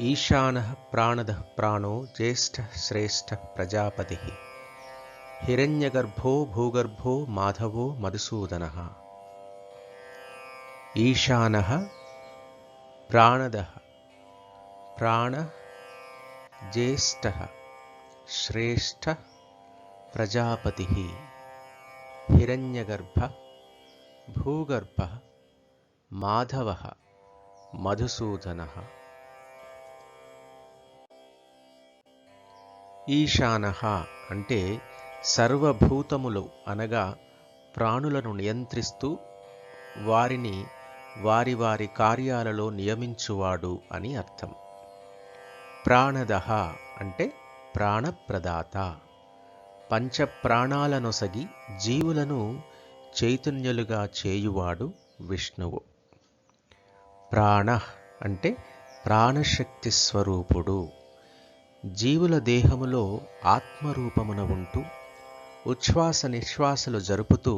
ఈశానః ప్రాణదః ప్రాణో జ్యేష్ఠః శ్రేష్ఠః ప్రజాపతిః హిరణ్యగర్భో భూగర్భో మాధవో మధుసూదనః. ఈశానః ప్రాణదః ప్రాణః జ్యేష్ఠః శ్రేష్ఠః ప్రజాపతిః హిరణ్యగర్భః భూగర్భః మాధవః మధుసూదనః. ఈశానః అంటే సర్వభూతములు అనగా ప్రాణులను నియంత్రిస్తూ వారిని వారి వారి కార్యాలలో నియమించువాడు అని అర్థం. ప్రాణదః అంటే ప్రాణప్రదాత, పంచప్రాణాలనొసగి జీవులను చైతన్యులుగా చేయువాడు విష్ణువు. ప్రాణః అంటే ప్రాణశక్తి స్వరూపుడు, జీవుల దేహములో ఆత్మరూపమున ఉంటూ ఉచ్ఛ్వాస నిశ్వాసలు జరుపుతూ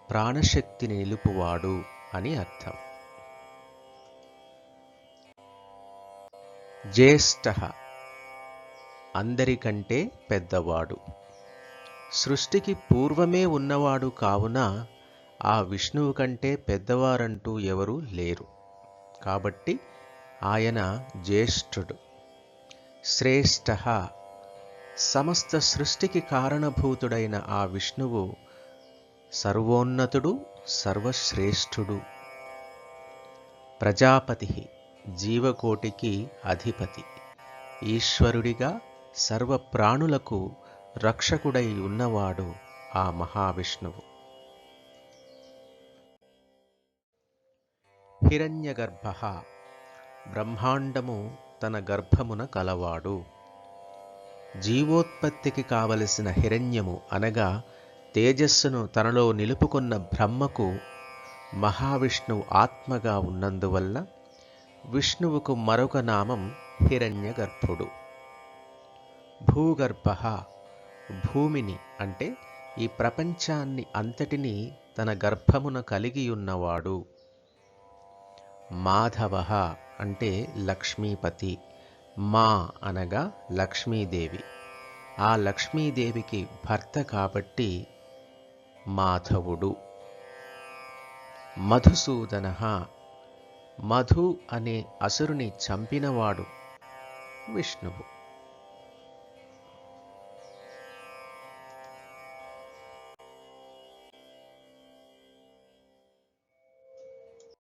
ప్రాణశక్తిని నిలుపువాడు అని అర్థం. జ్యేష్ఠః అందరికంటే పెద్దవాడు, సృష్టికి పూర్వమే ఉన్నవాడు కావున ఆ విష్ణువు కంటే పెద్దవారంటూ ఎవరూ లేరు కాబట్టి ఆయన జ్యేష్ఠుడు. శ్రేష్ఠః సమస్త సృష్టికి కారణభూతుడైన ఆ విష్ణువు సర్వోన్నతుడు, సర్వశ్రేష్ఠుడు. ప్రజాపతి జీవకోటికి అధిపతి, ఈశ్వరుడిగా సర్వప్రాణులకు రక్షకుడై ఉన్నవాడు ఆ మహావిష్ణువు. హిరణ్యగర్భః బ్రహ్మాండము తన గర్భమున కలవాడు. జీవోత్పత్తికి కావలసిన హిరణ్యము అనగా తేజస్సును తనలో నిలుపుకున్న బ్రహ్మకు మహావిష్ణువు ఆత్మగా ఉన్నందువల్ల విష్ణువుకు మరొక నామం హిరణ్యగర్భుడు. భూగర్భః భూమిని అంటే ఈ ప్రపంచాన్ని అంతటినీ తన గర్భమున కలిగియున్నవాడు. మాధవః అంటే లక్ష్మీపతి, మా అనగా లక్ష్మీదేవి, ఆ లక్ష్మీదేవికి భర్త కాబట్టి మాధవుడు. మధుసూదనః మధు అనే అసురుని చంపినవాడు విష్ణువు.